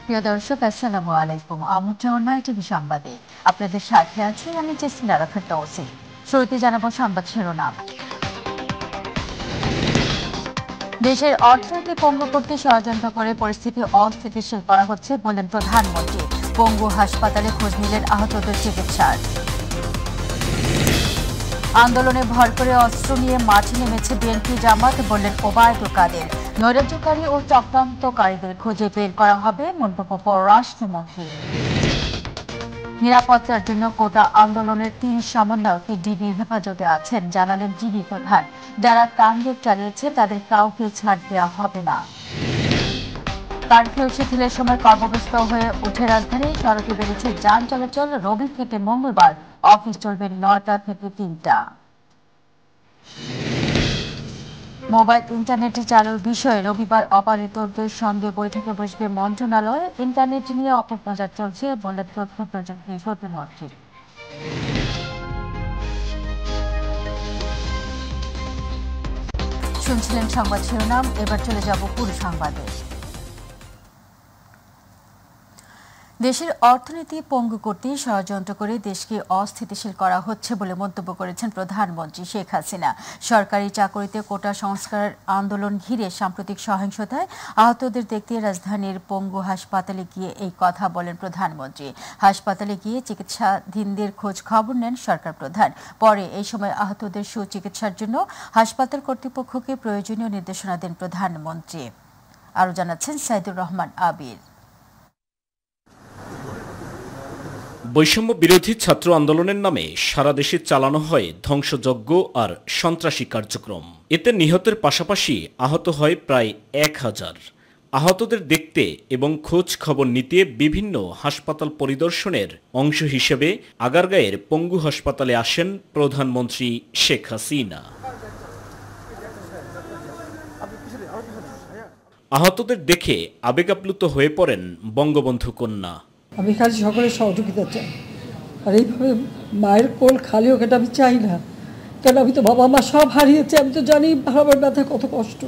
প্রিয় দর্শক, আসসালামু আলাইকুম। আমন্ত্রণ টিভি সংবাদে আপনাদের সাথে আছি আমি জেসিনা রাফের তৌসিফ। শুরুতে জানাবো সংবাদ শিরোনাম। দেশের অর্থনীতি পঙ্গু করতে ষড়যন্ত্র করে পরিস্থিতি অস্থিতিশীল করা হচ্ছে বললেন প্রধানমন্ত্রী। পঙ্গু হাসপাতালে খোঁজ নিলেন আহতদের চিকিৎসার। আন্দোলনে ভর করে অস্ত্র নিয়ে মাঠে নেমেছে বিএনপি জামাত বললেন ওবায়দুল কাদের। নৈরাজ্যকারী ও চক্রান্তকারীদের খুঁজে বের করা হবে মন্তব্য পররাষ্ট্রমন্ত্রী। নিরাপত্তার জন্য কোটা আন্দোলনের ৩ সমন্বয়কে ডিবির হেফাজতে আছেন জানালেন ডিবি প্রধান। যারা তাণ্ডব চালিয়েছে তাদের কাউকে ছাড় দেওয়া হবে না। কারফিউ শিথিলের সময় কর্মব্যস্ত হয়ে উঠে রাজধানী সড়কে বেড়েছে যান চলাচল। রবি থেকে মঙ্গলবার অফিস চলবে ৯টা থেকে ৩টা। মোবাইল ইন্টারনেটে চালুর বিষয়ে রবিবার অপারেটরদের সঙ্গে বৈঠকে বসবে মন্ত্রণালয়। ইন্টারনেট নিয়ে অপপ্রচার চলছে বললেন তথ্য প্রযুক্তি প্রতিমন্ত্রী। শুনছিলেন সংবাদ শিরোনাম, এবার চলে যাব পুরো সংবাদে। দেশের অর্থনীতি পঙ্গু করতে ষড়যন্ত্র করে দেশকে অস্থিতিশীল করা হচ্ছে বলে মন্তব্য করেছেন প্রধানমন্ত্রী শেখ হাসিনা। সরকারি চাকরিতে কোটা সংস্কার আন্দোলন ঘিরে সাম্প্রতিক সহিংসতায় আহতদের দেখতে রাজধানীর পঙ্গু হাসপাতালে গিয়ে এই কথা বলেন প্রধানমন্ত্রী। হাসপাতালে গিয়ে চিকিৎসাধীনদের খোঁজ খবর নেন সরকার প্রধান। পরে এই সময় আহতদের সুচিকিৎসার জন্য হাসপাতাল কর্তৃপক্ষকে প্রয়োজনীয় নির্দেশনা দেন প্রধানমন্ত্রী। আরও জানাচ্ছেন সাইদুর রহমান আবির। বৈষম্য বিরোধী ছাত্র আন্দোলনের নামে সারা দেশে চালানো হয় ধ্বংসযজ্ঞ আর সন্ত্রাসী কার্যক্রম। এতে নিহতের পাশাপাশি আহত হয় প্রায় ১,০০০। আহতদের দেখতে এবং খোঁজ খবর নিতে বিভিন্ন হাসপাতাল পরিদর্শনের অংশ হিসেবে আগারগাঁয়ের পঙ্গু হাসপাতালে আসেন প্রধানমন্ত্রী শেখ হাসিনা। আহতদের দেখে আবেগাপ্লুত হয়ে পড়েন বঙ্গবন্ধু কন্যা। আমি খালি সকলের সহযোগিতা চাই, আর এইভাবে মায়ের কোল খালি হোক এটা আমি চাই না। কেন আমি তো বাবা মা সব হারিয়েছি, আমি তো জানি হারাবার ব্যথা কত কষ্ট,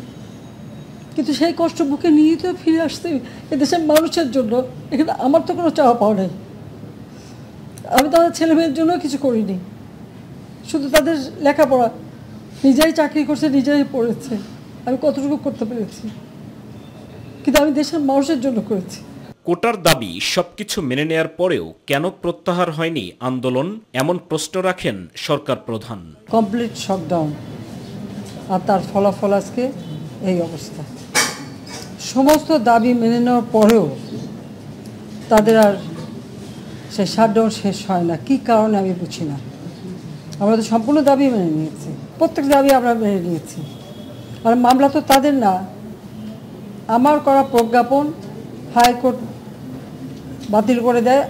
কিন্তু সেই কষ্ট বুকে নিয়ে তো ফিরে আসতে এদেশের মানুষের জন্য। এখানে আমার তো কোনো চাওয়া পাওয়া নেই। আমি তাদের ছেলে মেয়ের জন্য কিছু করিনি, শুধু তাদের লেখাপড়া, নিজেই চাকরি করছে, নিজেই পড়েছে, আমি কতটুকু করতে পেরেছি, কিন্তু আমি দেশের মানুষের জন্য করেছি। কোটার দাবি সবকিছু মেনে নেয়ার পরেও কেন প্রত্যাহার হয়নি আন্দোলন, এমন প্রশ্ন রাখেন সরকার প্রধান। কমপ্লিট শটডাউন, আর তার ফলাফল আজকে এই অবস্থা। সমস্ত দাবি মেনে নেওয়ার পরেও তাদের আর সেই শাটডাউন শেষ হয় না। কী কারণে আমি বুঝি না। আমরা তো সম্পূর্ণ দাবি মেনে নিয়েছি, প্রত্যেক দাবি আমরা মেনে নিয়েছি। আর মামলা তো তাদের না, আমার করা প্রজ্ঞাপন হাইকোর্ট বাতিল করে দেয়।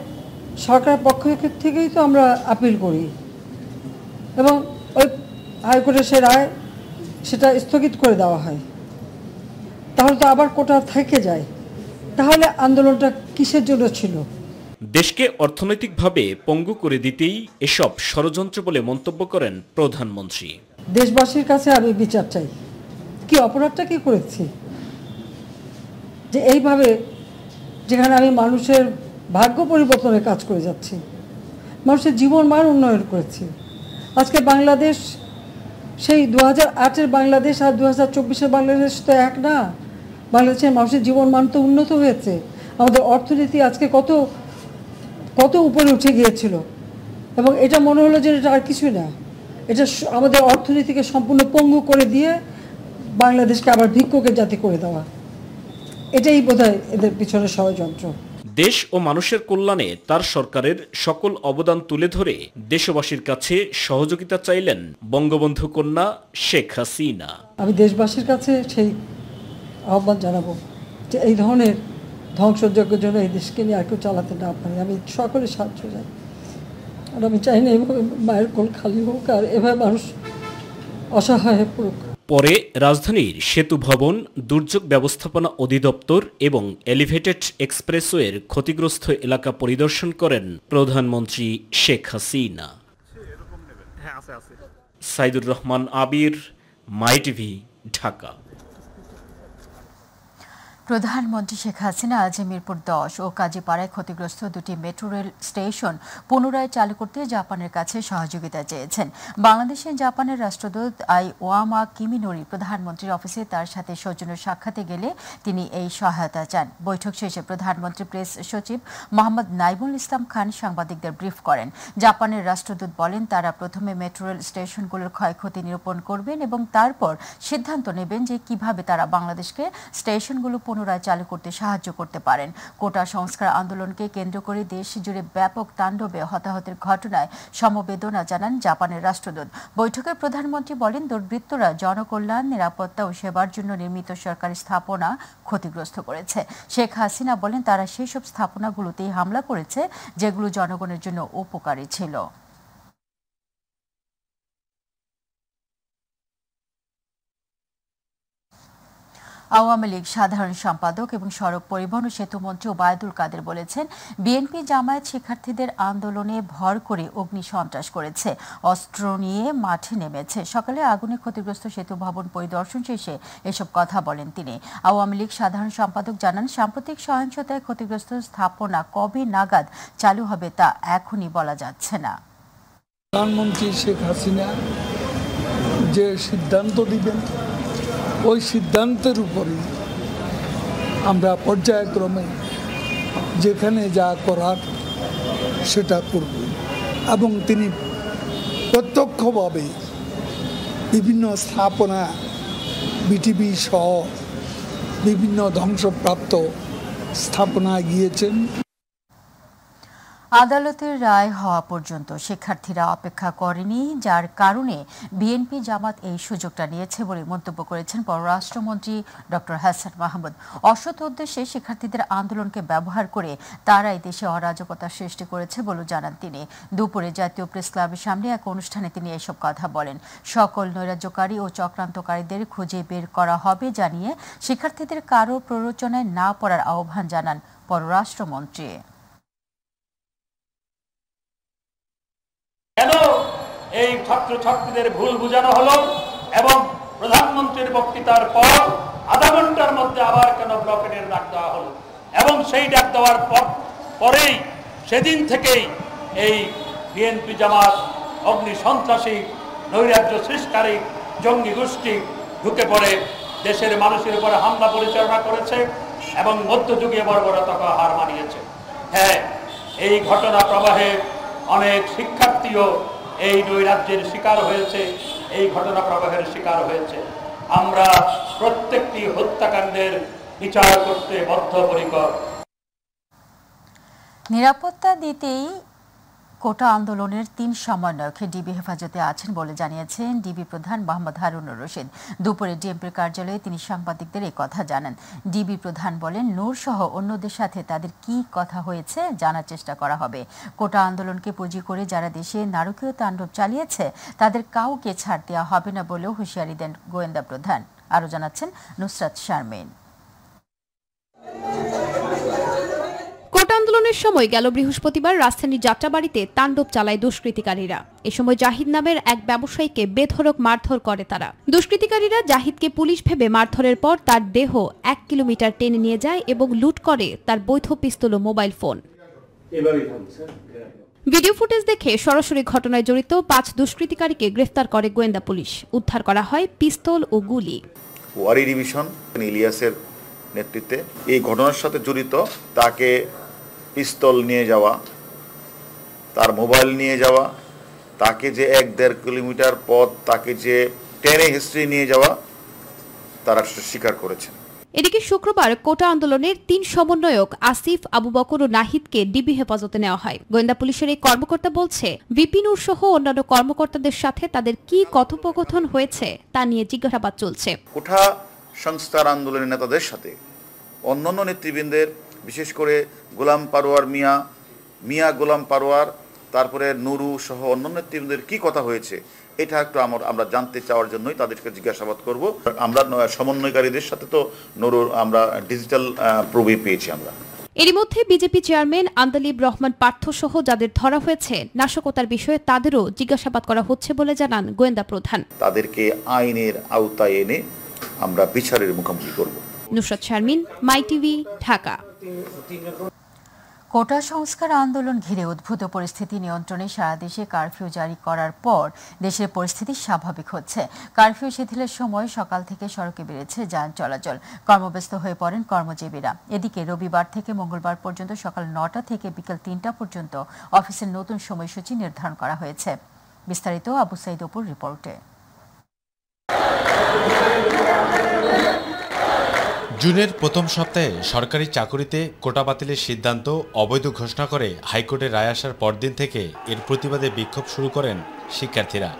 সরকারের পক্ষ থেকেই তো আমরা আপিল করি এবং ওই হাইকোর্টের সে রায় সেটা স্থগিত করে দেওয়া হয়। তাহলে তো আবার কোটা থেকে যায়। তাহলে আন্দোলনটা কিসের জন্য ছিল? দেশকে অর্থনৈতিকভাবে পঙ্গু করে দিতেই এসব ষড়যন্ত্র বলে মন্তব্য করেন প্রধানমন্ত্রী। দেশবাসীর কাছে আমি বিচার চাই, কি অপরাধটা কি করেছি যে এইভাবে, যেখানে আমি মানুষের ভাগ্য পরিবর্তনের কাজ করে যাচ্ছি, মানুষের জীবন মান উন্নয়ন করেছি। আজকে বাংলাদেশ সেই 2008-এর বাংলাদেশ আর 2024-এর বাংলাদেশ তো এক না। বাংলাদেশের মানুষের জীবন মান তো উন্নত হয়েছে। আমাদের অর্থনীতি আজকে কত কত উপরে উঠে গিয়েছিল, এবং এটা মনে হলো যে এটা আর কিছুই না। এটা আমাদের অর্থনীতিকে সম্পূর্ণ পঙ্গু করে দিয়ে বাংলাদেশকে আবার ভিক্ষুকের জাতি করে দেওয়া, এটাই বোধহয় এদের পিছনে ষড়যন্ত্র। দেশ ও মানুষের কল্যাণে তার সরকারের সকল অবদান তুলে ধরে দেশবাসীর কাছে সহযোগিতা চাইলেন বঙ্গবন্ধু কন্যা শেখ হাসিনা। আমি দেশবাসীর কাছে সেই আহ্বান জানাবো যে এই ধরনের ধ্বংসযজ্ঞের জন্য এই দেশকে নিয়ে আর কেউ চালাতে না পারে। আমি সকলের সাহায্য চাই, আর আমি চাই না এভাবে মায়ের কোল খালি হোক আর এভাবে মানুষ অসহায় হয়ে পড়ুক। পরে রাজধানীর সেতু ভবন, দুর্যোগ ব্যবস্থাপনা অধিদপ্তর এবং এলিভেটেড এক্সপ্রেসওয়ের ক্ষতিগ্রস্ত এলাকা পরিদর্শন করেন প্রধানমন্ত্রী শেখ হাসিনা। সাইদুর রহমান আবির, মাই টিভি, ঢাকা। প্রধানমন্ত্রী শেখ হাসিনা আজ মিরপুর 10 ও কাজীপাড়ায় ক্ষতিগ্রস্ত দুটি মেট্রো রেল স্টেশন পুনরায় চালু করতে জাপানের কাছে সহযোগিতা চেয়েছেন। বাংলাদেশে জাপানের রাষ্ট্রদূত ওয়ামা কিমিনোরি প্রধানমন্ত্রীর অফিসে তার সাথে সৌজন্য সাক্ষাতে গেলে তিনি এই সহায়তা চান। বৈঠক শেষে প্রধানমন্ত্রী প্রেস সচিব মোহাম্মদ নাইমুল ইসলাম খান সাংবাদিকদের ব্রিফ করেন। জাপানের রাষ্ট্রদূত বলেন, তারা প্রথমে মেট্রো রেল স্টেশনগুলোর ক্ষয়ক্ষতি নিরূপণ করবেন এবং তারপর সিদ্ধান্ত নেবেন যে কিভাবে তারা বাংলাদেশকে স্টেশনগুলো পুনরায় চালু করতে সাহায্য করতে পারেন। কোটা সংস্কার আন্দোলনকে কেন্দ্র করে দেশ জুড়ে ব্যাপক তাণ্ডবে হতাহতের ঘটনায় সমবেদনা জানান জাপানের রাষ্ট্রদূত। বৈঠকে প্রধানমন্ত্রী বলেন, দুর্বৃত্তরা জনকল্যাণ, নিরাপত্তা ও সেবার জন্য নির্মিত সরকারি স্থাপনা ক্ষতিগ্রস্ত করেছে। শেখ হাসিনা বলেন, তারা সেসব স্থাপনাগুলোতেই হামলা করেছে যেগুলো জনগণের জন্য উপকারী ছিল। আওয়ামী লীগ সাধারণ সম্পাদক এবং সড়ক পরিবহন ও সেতু মন্ত্রী ওবায়দুল কাদের বলেছেন, বিএনপি জামায়াত শিক্ষার্থীদের আন্দোলনে ভর করে অগ্নি সন্ত্রাস করেছে, অস্ত্র নিয়ে মাঠে নেমেছে। সকালে আগুনে ক্ষতিগ্রস্ত সেতু ভবন পরিদর্শন শেষে এসব কথা বলেন তিনি। আওয়ামী লীগ সাধারণ সম্পাদক জানান, সাম্প্রতিক সহিংসতায় ক্ষতিগ্রস্ত স্থাপনা কবে নাগাদ চালু হবে তা এখনই বলা যাচ্ছে না। প্রধানমন্ত্রী শেখ হাসিনা যে সিদ্ধান্ত দিবেন ওই সিদ্ধান্তের উপরে আমরা পর্যায়ক্রমে যেখানে যা করার সেটা করব এবং তিনি প্রত্যক্ষভাবে বিভিন্ন স্থাপনা বিটিভি সহ বিভিন্ন ধ্বংসপ্রাপ্ত স্থাপনায় গিয়েছেন। আদালতের রায় হওয়া পর্যন্ত শিক্ষার্থীরা অপেক্ষা করেনি, যার কারণে বিএনপি জামাত এই সুযোগটা নিয়েছে বলে মন্তব্য করেছেন পররাষ্ট্রমন্ত্রী ডক্টর হাসান মাহমুদ। অসৎ উদ্দেশ্যে শিক্ষার্থীদের আন্দোলনকে ব্যবহার করে তারাই দেশে অরাজকতা সৃষ্টি করেছে বলে জানান তিনি। দুপুরে জাতীয় প্রেস ক্লাবের সামনে এক অনুষ্ঠানে তিনি এসব কথা বলেন। সকল নৈরাজ্যকারী ও চক্রান্তকারীদের খুঁজে বের করা হবে জানিয়ে শিক্ষার্থীদের কারো প্ররোচনায় না পড়ার আহ্বান জানান পররাষ্ট্রমন্ত্রী। কেন এই ছাত্রছাত্রীদের ভুল বোঝানো হলো এবং প্রধানমন্ত্রীর বক্তৃতার পর আধা ঘন্টার মধ্যে আবার কেন ব্লকেটের ডাক দেওয়া হলো এবং সেই ডাক দেওয়ার পরেই সেদিন থেকেই এই বিএনপি জামাত অগ্নি সন্ত্রাসী নৈরাজ্য সৃষ্টিকারী জঙ্গি গোষ্ঠী ঢুকে পড়ে দেশের মানুষের উপরে হামলা পরিচালনা করেছে এবং মধ্যযুগীয় বর্বরতাকে হার মানিয়েছে। হ্যাঁ, এই ঘটনা প্রবাহে অনেক শিক্ষার্থীও এই নৈরাজ্যের শিকার হয়েছে, এই ঘটনা প্রবাহের শিকার হয়েছে। আমরা প্রত্যেকটি হত্যাকাণ্ডের বিচার করতে বদ্ধপরিকর। নিরাপত্তা দিতেই কোটা আন্দোলনের 3 সমন্বয়ক ডিবি হেফাজতে আছেন বলে জানিয়েছেন ডিবি প্রধান মোহাম্মদ হারুনুর রশিদ। দুপুরে ডিএমপির কার্যালয়ে তিনি সাংবাদিকদের এই কথা জানান। ডিবি প্রধান বলেন, নূর সহ অন্যদের সাথে তাদের কি কথা হয়েছে জানার চেষ্টা করা হবে। কোটা আন্দোলনকে পুঁজি করে যারা দেশে নারকীয় তাণ্ডব চালিয়েছে তাদের কাউকে ছাড় দেওয়া হবে না বলেও হুঁশিয়ারি দেন গোয়েন্দা প্রধান। আরও জানাচ্ছেন নুসরাত শারমিন। কোটা আন্দোলনের সময় গেল বৃহস্পতিবার রাজধানীর যাত্রাবাড়িতে তাণ্ডব চালায় দুষ্কৃতিকারীরা। এ সময় জাহিদ নামের এক ব্যবসায়ীকে বেধড়ক মারধর করে তারা। দুষ্কৃতিকারীরা জাহিদকে পুলিশ ভেবে মারধরের পর তার দেহ 1 কিলোমিটার টেনে নিয়ে যায় এবং লুট করে তার বৈধ পিস্তল ও মোবাইল ফোন। ভিডিও ফুটেজ দেখে সরাসরি ঘটনায় জড়িত 5 দুষ্কৃতিকারীকে গ্রেফতার করে গোয়েন্দা পুলিশ। উদ্ধার করা হয় পিস্তল ও গুলি। ওয়ারি ডিভিশন ইলিয়াসের নেতৃত্বে এই ঘটনার সাথে জড়িত তাকে পিস্তল নিয়ে যাওয়া, তার মোবাইল নিয়ে যাওয়া, তাকে যে 1-1.5 কিলোমিটার পথ তাকে যে টেনে হিস্ট্রি নিয়ে যাওয়া তারা স্বীকার করেছেন। এদিকে শুক্রবার কোটা আন্দোলনের 3 সমন্বয়ক আসিফ, আবু বকর ও নাহিদকে ডিবি হেফাজতে নেওয়া হয়। গোয়েন্দা পুলিশের এই কর্মকর্তা বলছে, বিপিনুর সহ অন্যান্য কর্মকর্তাদের সাথে তাদের কি কথোপকথন হয়েছে তা নিয়ে জিজ্ঞাসাবাদ চলছে। কোটা সংস্কার আন্দোলনের নেতাদের সাথে অন্যান্য নেতৃবৃন্দের, বিশেষ করে গোলাম পারোয়ার মিয়া গোলাম পারোয়ার, তারপরে নুরু সহ অন্যান্য নেতৃবৃন্দের কি কথা হয়েছে এটা একটু আমরা জানতে চাওয়ার জন্যই তাদেরকে জিজ্ঞাসাবাদ করব। আমরা সমন্বয়কারীদের সাথে তো নুরুর আমরা ডিজিটাল প্রবি পেয়েছি আমরা। এরই মধ্যে বিজেপি চেয়ারম্যান আন্দালিব রহমান পার্থ সহ যাদের ধরা হয়েছে নাশকতার বিষয়ে তাদেরও জিজ্ঞাসাবাদ করা হচ্ছে বলে জানান গোয়েন্দা প্রধান। তাদেরকে আইনের আওতায় এনে আমরা বিচারের মুখোমুখি করব। নুসরাত শারমিন, মাই টিভি, ঢাকা। কোটা সংস্কার আন্দোলন ঘিরে উদ্ভূত পরিস্থিতি নিয়ন্ত্রণে সারা দেশে কারফিউ জারি করার পর দেশের পরিস্থিতি স্বাভাবিক হচ্ছে। কারফিউ শিথিলের সময় সকাল থেকে সড়কে বেড়েছে যান চলাচল, কর্মব্যস্ত হয়ে পড়েন কর্মজীবীরা। এদিকে রবিবার থেকে মঙ্গলবার পর্যন্ত সকাল ৯টা থেকে বিকেল ৩টা পর্যন্ত অফিসের নতুন সময়সূচি নির্ধারণ করা হয়েছে। বিস্তারিত আবু সাইদ অপুর রিপোর্টে। জুনের প্রথম সপ্তাহে সরকারি চাকুরিতে কোটা বাতিলের সিদ্ধান্ত অবৈধ ঘোষণা করে হাইকোর্টের রায় আসার পরদিন থেকে এর প্রতিবাদে বিক্ষোভ শুরু করেন শিক্ষার্থীরা।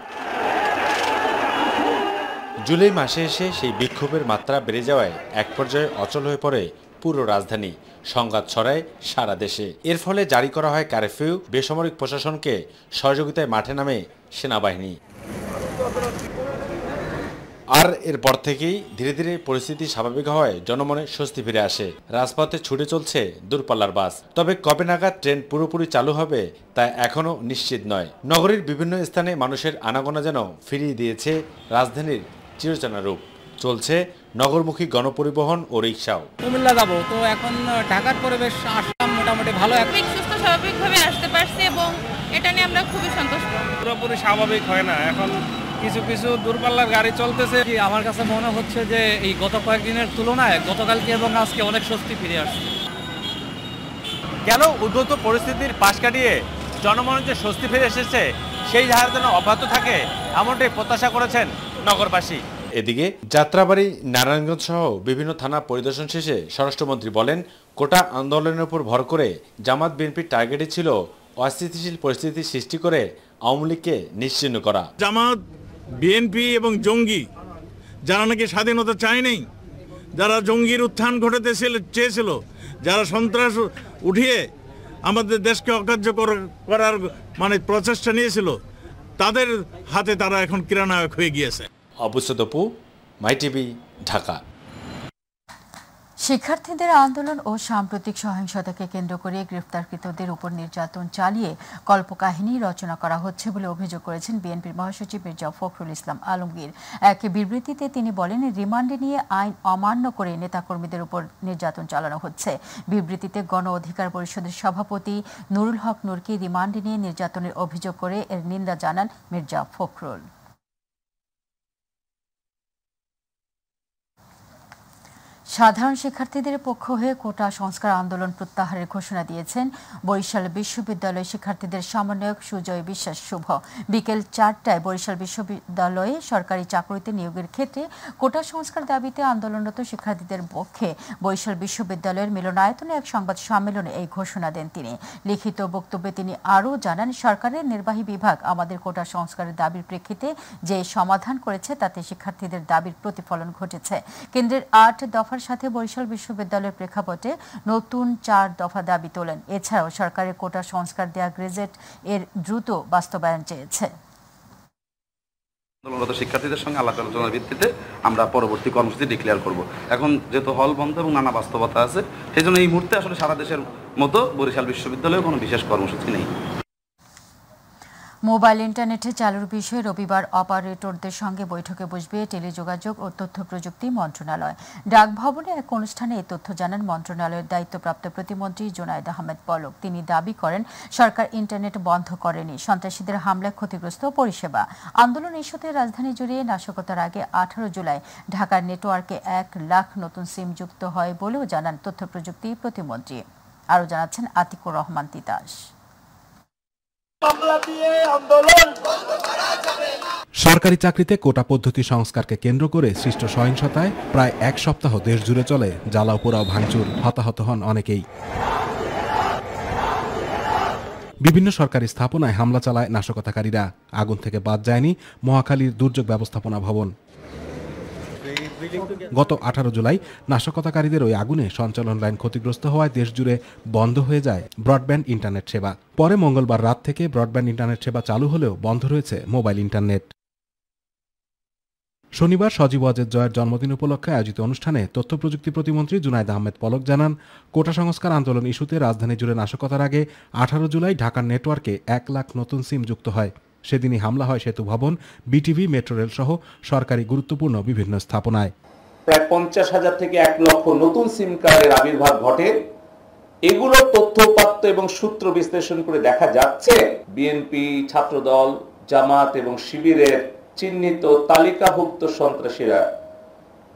জুলাই মাসে এসে সেই বিক্ষোভের মাত্রা বেড়ে যাওয়ায় এক পর্যায়ে অচল হয়ে পড়ে পুরো রাজধানী, সংঘাত ছড়ায় সারা দেশে। এর ফলে জারি করা হয় কারফিউ, বেসামরিক প্রশাসনকে সহযোগিতায় মাঠে নামে সেনাবাহিনী। আর এরপর থেকেই ধীরে ধীরে পরিস্থিতি স্বাভাবিক হওয়ায় জনমনে স্বস্তি ফিরে আসে। রাজপথে ছুটে চলছে দূরপাল্লার বাস। তবে কবে নাগাদ ট্রেন পুরোপুরি চালু হবে তা এখনও নিশ্চিত নয়। নগরীর বিভিন্ন স্থানে মানুষের আনাগোনা যেন ফিরিয়ে দিয়েছে রাজধানীর চিরচেনা রূপ। চলছে নগরমুখী গণপরিবহন ও রিক্সাও। কুমিল্লা যাবো, তো এখন ঢাকার পরিবেশ আসলাম মোটামুটি ভালো, সুস্থ স্বাভাবিকভাবে আসতে পারছি এবং এটা নিয়ে আমরা খুবই সন্তুষ্ট। পুরোপুরি স্বাভাবিক হয় না, এখন কিছু কিছু দূরপাল্লার গাড়ি চলতেছে। আমার কাছে মনে হচ্ছে যে এই গত কয়েকদিনের তুলনায় গতকালকে এবং আজকে অনেক স্বস্তি ফিরে আসছে। কেন উদ্ভূত পরিস্থিতির পাশ কাটিয়ে জনমনে যে স্বস্তি ফিরে এসেছে সেই ধারা যেন অব্যাহত থাকে, এমনটাই প্রত্যাশা করেছেন নগরবাসী। এদিকে যাত্রাবাড়ি, নারায়ণগঞ্জ সহ বিভিন্ন থানা পরিদর্শন শেষে স্বরাষ্ট্রমন্ত্রী বলেন, কোটা আন্দোলনের উপর ভর করে জামাত বিএনপির টার্গেটই ছিল অস্থিতিশীল পরিস্থিতি সৃষ্টি করে আওয়ামী লীগকে নিশ্চিহ্ন করা। জামাত, বিএনপি এবং জঙ্গি যারা নাকি স্বাধীনতা চায়নি, যারা জঙ্গির উত্থান ঘটাতে চেয়েছিল, যারা সন্ত্রাস উঠিয়ে আমাদের দেশকে অকার্য করার প্রচেষ্টা নিয়েছিল, তাদের হাতে তারা এখন ক্রীড়ানায়ক হয়ে গিয়েছে। আবু সাইদ অপু, মাই টিভি, ঢাকা। শিক্ষার্থীদের আন্দোলন ও সাম্প্রতিক সহিংসতাকে কেন্দ্র করে গ্রেফতারকৃতদের উপর নির্যাতন চালিয়ে কল্পকাহিনী রচনা করা হচ্ছে বলে অভিযোগ করেছেন বিএনপির মহাসচিব মির্জা ফখরুল ইসলাম আলমগীর। এক বিবৃতিতে তিনি বলেন, রিমান্ডে নিয়ে আইন অমান্য করে নেতাকর্মীদের উপর নির্যাতন চালানো হচ্ছে। বিবৃতিতে গণ অধিকার পরিষদের সভাপতি নুরুল হক নূরকে রিমান্ডে নিয়ে নির্যাতনের অভিযোগ করে এর নিন্দা জানান মির্জা ফখরুল। সাধারণ শিক্ষার্থীদের পক্ষ হয়ে কোটা সংস্কার আন্দোলন প্রত্যাহারের ঘোষণা দিয়েছেন বরিশাল বিশ্ববিদ্যালয় শিক্ষার্থীদের সমন্বয়ক সুজয় বিশ্বাস শুভ। বিকেল 4টায় বরিশাল বিশ্ববিদ্যালয়ে সরকারি চাকরিতে নিয়োগের ক্ষেত্রে কোটা সংস্কার দাবিতে আন্দোলনরত শিক্ষার্থীদের পক্ষে বরিশাল বিশ্ববিদ্যালয়ের মিলনায়তনে এক সংবাদ সম্মেলনে এই ঘোষণা দেন তিনি। লিখিত বক্তব্যে তিনি আরও জানান, সরকারের নির্বাহী বিভাগ আমাদের কোটা সংস্কারের দাবির প্রেক্ষিতে যে সমাধান করেছে তাতে শিক্ষার্থীদের দাবির প্রতিফলন ঘটেছে। কেন্দ্রের 8 দফার সাথে বরিশাল বিশ্ববিদ্যালয়ের প্রেক্ষাপটে নতুন 4 দফা দাবি তোলেন। এছাড়াও সরকারের কোটা সংস্কার দেয়া গ্রেজেট এর দ্রুত বাস্তবায়ন চেয়েছে। আন্দোলনরত শিক্ষার্থীদের সঙ্গে আলাপ আলোচনার ভিত্তিতে আমরা পরবর্তী কর্মসূচি ডিক্লেয়ার করব। এখন যেহেতু হল বন্ধ এবং নানা বাস্তবতা আছে, সেই জন্য এই মুহূর্তে আসলে সারা দেশের মতো বরিশাল বিশ্ববিদ্যালয়ে কোনো বিশেষ কর্মসূচি নেই। মোবাইল ইন্টারনেটে চালুর বিষয়ে রবিবার অপারেটরদের সঙ্গে বৈঠকে বসবে টেলিযোগাযোগ ও তথ্য প্রযুক্তি মন্ত্রণালয়। ডাকভবনে এক অনুষ্ঠানে এই তথ্য জানান মন্ত্রণালয়ের দায়িত্বপ্রাপ্ত প্রতিমন্ত্রী জুনায়েদ আহমেদ পলক। তিনি দাবি করেন, সরকার ইন্টারনেট বন্ধ করেনি, সন্ত্রাসীদের হামলায় ক্ষতিগ্রস্ত পরিষেবা। আন্দোলন ইস্যুতে রাজধানী জুড়ে নাশকতার আগে 18 জুলাই ঢাকার নেটওয়ার্কে 1 লাখ নতুন সিম যুক্ত হয় বলেও জানান তথ্য প্রযুক্তি প্রতিমন্ত্রী। আরও জানাচ্ছেন আতিকুর রহমান তিতাস। সরকারি চাকরিতে কোটা পদ্ধতি সংস্কারকে কেন্দ্র করে সৃষ্ট সহিংসতায় প্রায় 1 সপ্তাহ দেশ জুড়ে চলে জ্বালাও পোড়াও ভাঙচুর। হতাহত হন অনেকেই। বিভিন্ন সরকারি স্থাপনায় হামলা চালায় নাশকতাকারীরা। আগুন থেকে বাদ যায়নি মহাখালীর দুর্যোগ ব্যবস্থাপনা ভবন। গত 18 জুলাই নাশকতাকারীদের ওই আগুনে সঞ্চালন লাইন ক্ষতিগ্রস্ত হওয়ায় দেশজুড়ে বন্ধ হয়ে যায় ব্রডব্যান্ড ইন্টারনেট সেবা। পরে মঙ্গলবার রাত থেকে ব্রডব্যান্ড ইন্টারনেট সেবা চালু হলেও বন্ধ রয়েছে মোবাইল ইন্টারনেট। শনিবার সজীব ওয়াজেদ জয়ের জন্মদিন উপলক্ষে আয়োজিত অনুষ্ঠানে তথ্য প্রযুক্তি প্রতিমন্ত্রী জুনায়েদ আহমেদ পলক জানান, কোটা সংস্কার আন্দোলন ইস্যুতে রাজধানী জুড়ে নাশকতার আগে 18 জুলাই ঢাকার নেটওয়ার্কে 1 লাখ নতুন সিম যুক্ত হয়। সেদিনই হামলা হয় সেতু ভবন, বিটিভি, মেট্রো রেল সহ সরকারি গুরুত্বপূর্ণ বিভিন্ন স্থাপনায়। প্রায় 50,000 থেকে 1 লক্ষ নতুন সিম কার্ডের আবির্ভাব ঘটে। এগুলোর তথ্যপাত্য এবং সূত্র বিশ্লেষণ করে দেখা যাচ্ছে বিএনপি, ছাত্রদল, জামাত এবং শিবিরের চিহ্নিত তালিকাভুক্ত সন্ত্রাসীরা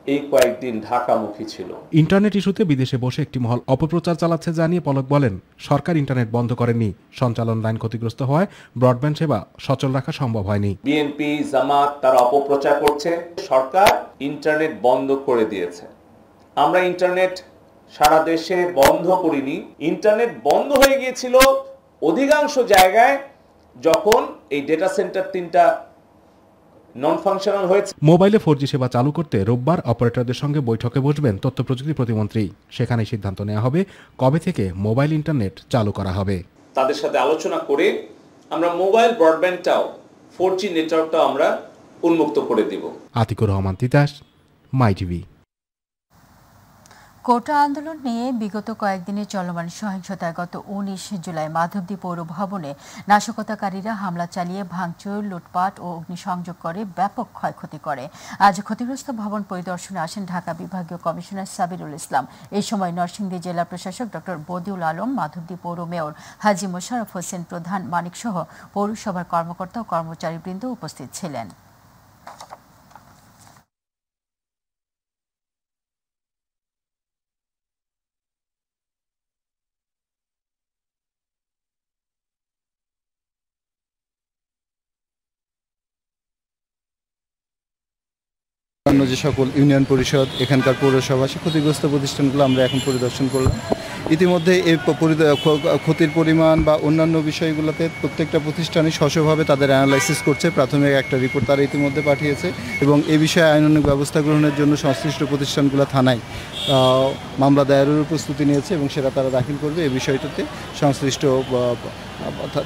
এই কয়েকদিন ঢাকামুখী ছিল। ইন্টারনেট ইস্যুতে বিদেশে বসে একটি মহল অপপ্রচার চালাচ্ছে জানিয়ে পলক বলেন, সরকার ইন্টারনেট বন্ধ করেনি, সঞ্চালন লাইন ক্ষতিগ্রস্ত হওয়ায় ব্রডব্যান্ড সেবা সচল রাখা সম্ভব হয়নি। বিএনপি, জামাত তারা অপপ্রচার করছে, সরকার ইন্টারনেট বন্ধ করে দিয়েছে। আমরা ইন্টারনেট সারা দেশে বন্ধ করিনি। ইন্টারনেট বন্ধ হয়ে গিয়েছিল অধিকাংশ জায়গায় যখন এই ডেটা সেন্টার 3টা নন ফাংশনাল হয়েছে। মোবাইলে 4G সেবা চালু করতে রোববার অপারেটরদের সঙ্গে বৈঠকে বসবেন তথ্য প্রযুক্তি প্রতিমন্ত্রী। সেখানে সিদ্ধান্ত নেওয়া হবে কবে থেকে মোবাইল ইন্টারনেট চালু করা হবে। তাদের সাথে আলোচনা করে আমরা মোবাইল ব্রডব্যান্ডটাও 4G নেটওয়ার্কটাও আমরা উন্মুক্ত করে দিব। আতিকুর রহমান তিতাস, মাই টিভি। কোটা আন্দোলন নিয়ে বিগত কয়েকদিনের চলমান সহিংসতায় গত 19 জুলাই মাধবদী পৌর ভবনে নাশকতাকারীরা হামলা চালিয়ে ভাঙচুর, লুটপাট ও অগ্নিসংযোগ করে ব্যাপক ক্ষয়ক্ষতি করে। আজ ক্ষতিগ্রস্ত ভবন পরিদর্শনে আসেন ঢাকা বিভাগীয় কমিশনার সাবিরুল ইসলাম। এই সময় নরসিংদী জেলা প্রশাসক ডক্টর বদিউল আলম, মাধবদী পৌর মেয়র হাজী মোশাররফ হোসেন প্রধান, মানিক সহ পৌরসভার কর্মকর্তা ও কর্মচারীবৃন্দ উপস্থিত ছিলেন। অন্য যে সকল ইউনিয়ন পরিষদ, এখানকার পৌরসভা, সে ক্ষতিগ্রস্ত প্রতিষ্ঠানগুলো আমরা এখন পরিদর্শন করলাম। ইতিমধ্যে এই ক্ষতির পরিমাণ বা অন্যান্য বিষয়গুলোতে প্রত্যেকটা প্রতিষ্ঠানই স্বস্বভাবে তাদের অ্যানালাইসিস করছে। প্রাথমিক একটা রিপোর্ট তারা ইতিমধ্যে পাঠিয়েছে এবং এ বিষয়ে আইনানুগ ব্যবস্থা গ্রহণের জন্য সংশ্লিষ্ট প্রতিষ্ঠানগুলো থানায় মামলা দায়েরের প্রস্তুতি নিয়েছে এবং সেটা তারা দাখিল করবে। এই বিষয়টাতে সংশ্লিষ্ট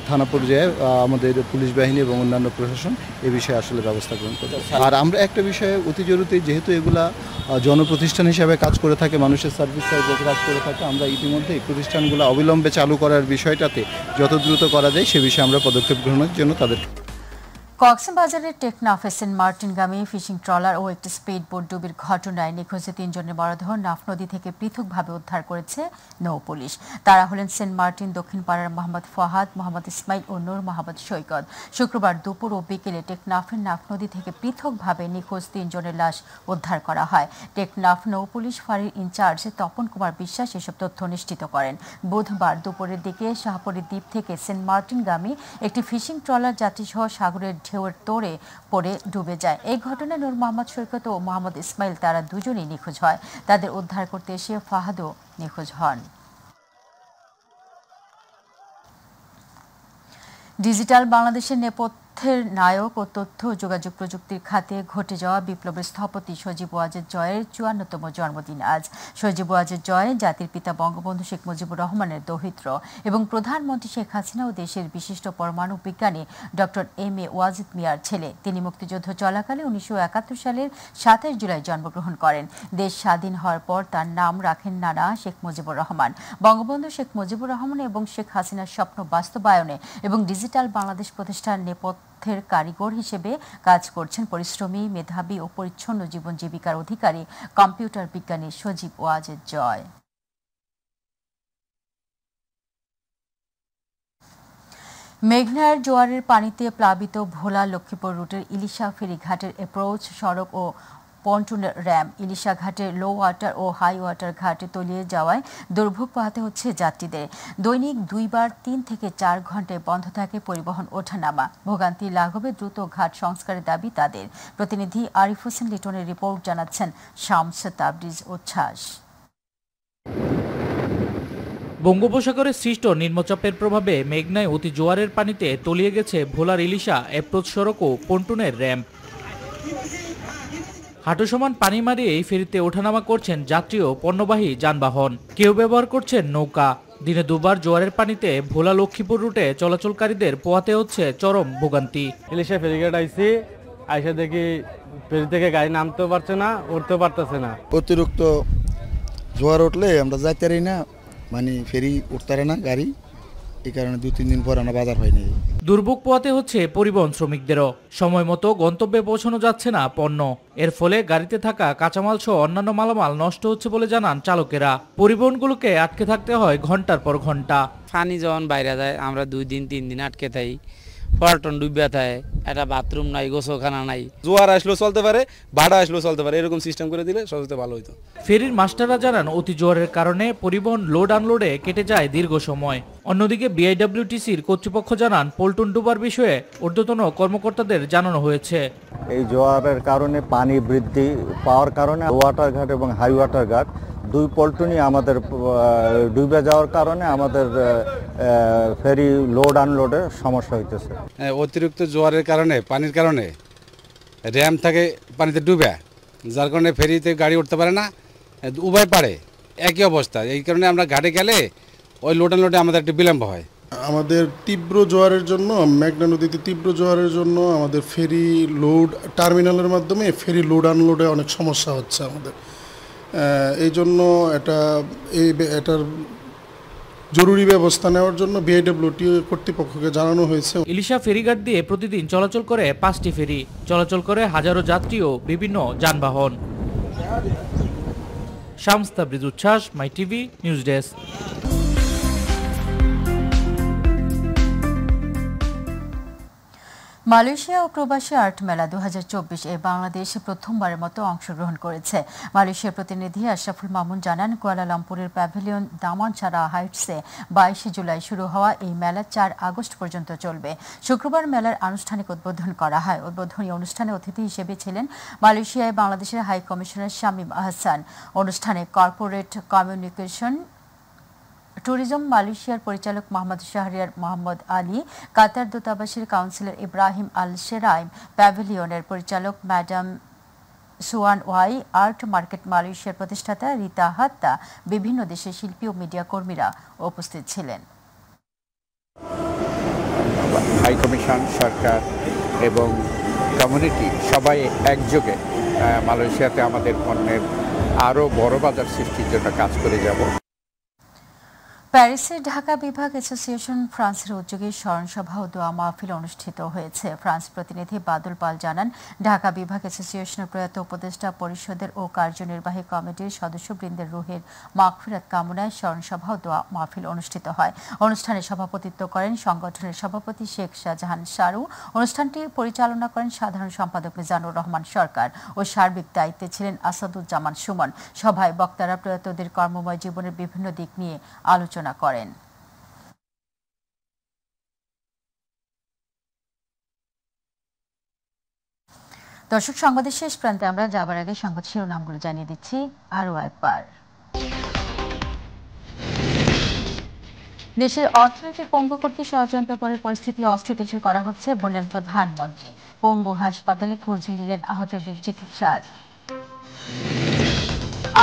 থানা পর্যায়ে আমাদের পুলিশ বাহিনী এবং অন্যান্য প্রশাসন এ বিষয়ে আসলে ব্যবস্থা গ্রহণ করবে। আর আমরা একটা বিষয়ে অতি জরুরি, যেহেতু এগুলা জনপ্রতিষ্ঠান হিসাবে কাজ করে থাকে, মানুষের সার্ভিস সাইডে কাজ করে থাকে, আমরা ইতিমধ্যে এই প্রতিষ্ঠানগুলো অবিলম্বে চালু করার বিষয়টাতে যত দ্রুত করা যায় সে বিষয়ে আমরা পদক্ষেপ গ্রহণের জন্য তাদের। কক্সবাজারের টেকনাফ সেন্ট মার্টিনগামী ফিশিং ট্রলার ও একটি স্পিড বোট ডুবির ঘটনায় নিখোঁজ 3 জনের মরদেহ নাফ নদী থেকে পৃথকভাবে উদ্ধার করেছে নৌ পুলিশ। তারা হলেন সেন্ট মার্টিন দক্ষিণ পাড়ার মোহাম্মদ ফহাদ, মোহাম্মদ ইসমাইল ও নূর মোহাম্মদ সৈকত। শুক্রবার দুপুর ও বিকেলে টেকনাফের নাফ নদী থেকে পৃথকভাবে নিখোঁজ 3 জনের লাশ উদ্ধার করা হয়। টেকনাফ নৌ পুলিশ ফাঁড়ির ইনচার্জ তপন কুমার বিশ্বাস এসব তথ্য নিশ্চিত করেন। বুধবার দুপুরের দিকে শাহপরী দ্বীপ থেকে সেন্ট মার্টিনগামী একটি ফিশিং ট্রলার যাত্রীসহ সাগরের ঢেউয়ের তোড়ে পড়ে ডুবে যায়। এই ঘটনায় নূর মোহাম্মদ সৈকত ও মোহাম্মদ ইসমাইল তারা দুজনেই নিখোঁজ হয়। তাদের উদ্ধার করতে এসে ফাহাদও নিখোঁজ হন। ডিজিটাল বাংলাদেশের নেপথ্যের নায়ক ও তথ্য যোগাযোগ প্রযুক্তির খাতে ঘটে যাওয়া বিপ্লবের স্থপতি সজীব ওয়াজেদ জয়ের 54তম জন্মদিন আজ। সজীব ওয়াজেদ জয় জাতির পিতা বঙ্গবন্ধু শেখ মুজিবুর রহমানের দৌহিত্র এবং প্রধানমন্ত্রী শেখ হাসিনা ও দেশের বিশিষ্ট পরমাণু বিজ্ঞানী ডক্টর এম এ ওয়াজেদ মিয়ার ছেলে। তিনি মুক্তিযুদ্ধ চলাকালে 1971 সালের 27 জুলাই জন্মগ্রহণ করেন। দেশ স্বাধীন হওয়ার পর তার নাম রাখেন নানা শেখ মুজিবুর রহমান। বঙ্গবন্ধু শেখ মুজিবুর রহমান এবং শেখ হাসিনার স্বপ্ন বাস্তবায়নে এবং ডিজিটাল বাংলাদেশ প্রতিষ্ঠার নেপথ্যের কারিগর হিসেবে কাজ করছেন পরিশ্রমী, মেধাবী ও পরিচ্ছন্ন জীবন জীবিকার অধিকারী কম্পিউটার বিজ্ঞানী সজীব ওয়াজেদ জয়। মেঘনার জোয়ারের পানিতে প্লাবিত ভোলা লক্ষ্মীপুর রুটের ইলিশা ফেরিঘাটের অ্যাপ্রোচ সড়ক ও পন্টুনের র্যাম ইলিশা ঘাটের লো ওয়াটার ও হাই ওয়াটার ঘাটে তলিয়ে যাওয়ায় দুর্ভোগ পোহাতে হচ্ছে যাত্রীদের। দৈনিক 2 বার 3 থেকে 4 ঘন্টায় বন্ধ থাকে পরিবহন ওঠানামা। ভোগান্তি লাঘবে দ্রুত ঘাট সংস্কারের দাবি তাদের। প্রতিনিধি আরিফ হোসেন লিটনের রিপোর্ট, জানাচ্ছেন শামস তাবরিজ উচ্ছ্বাস। বঙ্গোপসাগরে সৃষ্ট নিম্নচাপের প্রভাবে মেঘনায় অতি জোয়ারের পানিতে তলিয়ে গেছে ভোলার ইলিশা অ্যাপ্রোচ সড়ক ও পন্টুনের র্যাম্প। হাঁটু সমান পানি মারিয়ে এই ফেরিতে ওঠানামা করছেন যাত্রী ও পণ্যবাহী যানবাহন। কেউ ব্যবহার করছেন নৌকা। দিনে 2 বার জোয়ারের পানিতে ভোলা লক্ষ্মীপুর রুটে চলাচলকারীদের পোহাতে হচ্ছে চরম ভোগান্তি। ইলিশা ফেরিঘাট আইসা দেখি ফেরি থেকে গাড়ি নামতেও পারছে না, উঠতেও পারতেছে না। অতিরিক্ত জোয়ার উঠলে আমরা যাইতে পারি না, মানে ফেরি উঠতে পারে না গাড়ি, এই কারণে 2-3 দিন পর আমরা বাজার হয়নি। দুর্ভোগ পোহাতে হচ্ছে পরিবহন শ্রমিকদেরও। সময় মতো গন্তব্যে পৌঁছানো যাচ্ছে না পণ্য। এর ফলে গাড়িতে থাকা কাঁচামাল সহ অন্যান্য মালামাল নষ্ট হচ্ছে বলে জানান চালকেরা। পরিবহনগুলোকে আটকে থাকতে হয় ঘন্টার পর ঘন্টা। পানি যখন বাইরে যায় আমরা 2 দিন 3 দিন আটকে থাকি। পল্টন ডুবিয়া থাকে, একটা বাথরুম নাই, গোসলখানা নাই। জোয়ার আসলেও চলতে পারে, ভাড়া আসলেও চলতে পারে, এরকম সিস্টেম করে দিলে সবচেয়ে ভালো হতো। ফেরির মাস্টাররা জানান অতি জোয়ারের কারণে পরিবহন লোড আনলোডে কেটে যায় দীর্ঘ সময়। অন্যদিকে বিআইডব্লিউটিসির কর্তৃপক্ষ জানান পল্টন ডুবার বিষয়ে ঊর্ধ্বতন কর্মকর্তাদের জানানো হয়েছে। এই জোয়ারের কারণে পানি বৃদ্ধি পাওয়ার কারণে ওয়াটার ঘাট এবং হাই ওয়াটার ঘাট 2 পল্টনই আমাদের ডুবে যাওয়ার কারণে আমাদের ফেরি লোড আনলোডে সমস্যা হইতেছে। অতিরিক্ত জোয়ারের কারণে, পানির কারণে র্যাম থাকে পানিতে ডুবে, যার কারণে ফেরিতে গাড়ি উঠতে পারে না, উভয় পারে একই অবস্থা। এই কারণে আমরা ঘাটে গেলে ওই লোড আনলোডে আমাদের একটু বিলম্ব হয়। আমাদের তীব্র জোয়ারের জন্য, মেঘনা নদীতে তীব্র জোয়ারের জন্য আমাদের ফেরি লোড টার্মিনালের মাধ্যমে ফেরি লোড আনলোডে অনেক সমস্যা হচ্ছে আমাদের। এই জন্য এটার জরুরি ব্যবস্থা নেওয়ার জন্য বিআইডব্লিউটি কর্তৃপক্ষকে জানানো হয়েছে। ইলিশা ফেরিঘাট দিয়ে প্রতিদিন চলাচল করে 5টি ফেরি, চলাচল করে হাজারো যাত্রী ও বিভিন্ন যানবাহন। শামস তাবরিজ উচ্ছ্বাস, মাই টিভি নিউজ ডেস্ক। মালয়েশিয়া ও প্রবাসী আর্ট মেলা 2024 এ বাংলাদেশে প্রথমবারের মতো অংশগ্রহণ করেছে। মালয়েশিয়ার প্রতিনিধি আশরাফুল মামুন জানান, কুয়ালালামপুরের প্যাভিলিয়ন দামানছাড়া হাইটসে 22 জুলাই শুরু হওয়া এই মেলা 4 আগস্ট পর্যন্ত চলবে। শুক্রবার মেলার আনুষ্ঠানিক উদ্বোধন করা হয়। উদ্বোধনী অনুষ্ঠানে অতিথি হিসেবে ছিলেন মালয়েশিয়ায় বাংলাদেশের হাই কমিশনার শামীম আহসান। অনুষ্ঠানে কর্পোরেট কমিউনিকেশন ট্যুরিজম মালয়েশিয়ার পরিচালক মোহাম্মদ শাহরিয়ার মোহাম্মদ আলী, কাতার দূতাবাসের কাউন্সিলর ইব্রাহিম আল শেরাইম, প্যাভিলিয়নের পরিচালক ম্যাডাম সুয়ান ওয়াই, আর্ট মার্কেট মালয়েশিয়ার প্রতিষ্ঠাতা রিতা হাত্তা, বিভিন্ন দেশের শিল্পী ও মিডিয়া কর্মীরা উপস্থিত ছিলেন। হাই কমিশন, সরকার এবং কমিউনিটি সবাই একযোগে মালয়েশিয়াতে আমাদের পণ্যের আরও বড় বাজার সৃষ্টির জন্য কাজ করে যাব। প্যারিসের ঢাকা বিভাগ অ্যাসোসিয়েশন ফ্রান্সের উদ্যোগে স্মরণসভা ও দোয়া মাহফিল অনুষ্ঠিত হয়েছে। ফ্রান্স প্রতিনিধি বাদল পাল জানান, ঢাকা বিভাগ অ্যাসোসিয়েশনের প্রয়াত উপদেষ্টা পরিষদের ও কার্যনির্বাহী কমিটির সদস্যবৃন্দের রুহের মাগফিরাত কামনায় স্মরণসভা ও দোয়া মাহফিল অনুষ্ঠিত হয়। অনুষ্ঠানে সভাপতিত্ব করেন সংগঠনের সভাপতি শেখ শাহজাহান শাহরু। অনুষ্ঠানটি পরিচালনা করেন সাধারণ সম্পাদক মিজানুর রহমান সরকার ও সার্বিক দায়িত্বে ছিলেন আসাদুজ্জামান সুমন। সভায় বক্তারা প্রয়াতদের কর্মময় জীবনের বিভিন্ন দিক নিয়ে আলোচনা করেন। দর্শক, সংবাদের শেষ প্রান্তে আমরা যাবার আগে সংবাদ শিরোনামগুলো জানিয়ে দিচ্ছি আরও একবার। দেশের অর্থনীতি পঙ্গু করতে ষড়যন্ত্র করে পরিস্থিতি অস্থিতিশীল করা হচ্ছে বললেন প্রধানমন্ত্রী। পঙ্গু হাসপাতালে খুঁজে নিলেন আহতদের চিকিৎসার।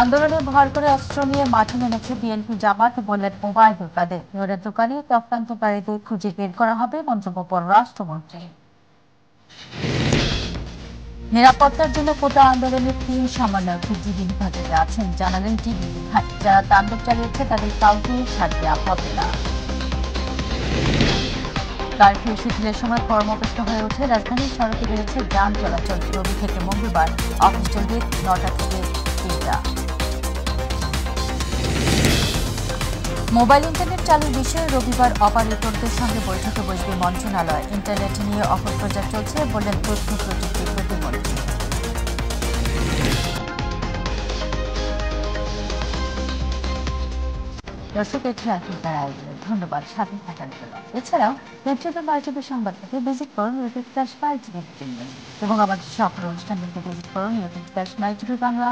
আন্দোলনে ভর করে অস্ত্র নিয়ে মাঠে নেমেছে বিএনপি জামাত, বললেন ওবায়দুল কাদের। ষড়যন্ত্রকারী চক্রান্তকারীদের খুঁজে বের করা হবে, মন্তব্য পররাষ্ট্রমন্ত্রী। নিরাপত্তার জন্য কোটা আন্দোলনের 3 সমন্বয়ক জিবি হেফাজতে আছেন, জানালেন টিভি। যারা তাণ্ডব চালিয়েছে তাদের কাউকে ছাড় দেওয়া হবে না। কারফিউ শিথিলের সময় কর্মব্যস্ত হয়ে ওঠে রাজধানীর সড়কে বেড়েছে যান চলাচল। রবি থেকে মঙ্গলবার অফিস চলবে 9টা থেকে 3টা। মোবাইল ইন্টারনেট চালুর বিষয়ে রবিবার অপারেটরদের সঙ্গে বৈঠকে বসবে মন্ত্রণালয়। ইন্টারনেট নিয়ে অপপ্রচার চলছে, বললেন তথ্য প্রযুক্তি প্রতিমন্ত্রী। দর্শক, এটি এখনকার আয়োজনে ধন্যবাদ সাথে থাকার জন্য। এছাড়াও নেতৃত্ব মাইটিভি সংবাদ থেকে ভিজিট করুন /মাইটিভি এবং আমাদের সকল অনুষ্ঠানগুলিকে ভিজিট করুন /মাইটিভি বাংলা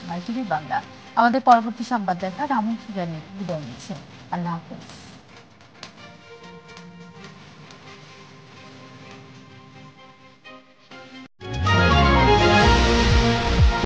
/মাইটিভি বাংলা। আমাদের পরবর্তী সংবাদ দেখার আমন্ত্রণ জানিয়ে বিদায় নিচ্ছি। আল্লাহ হাফেজ।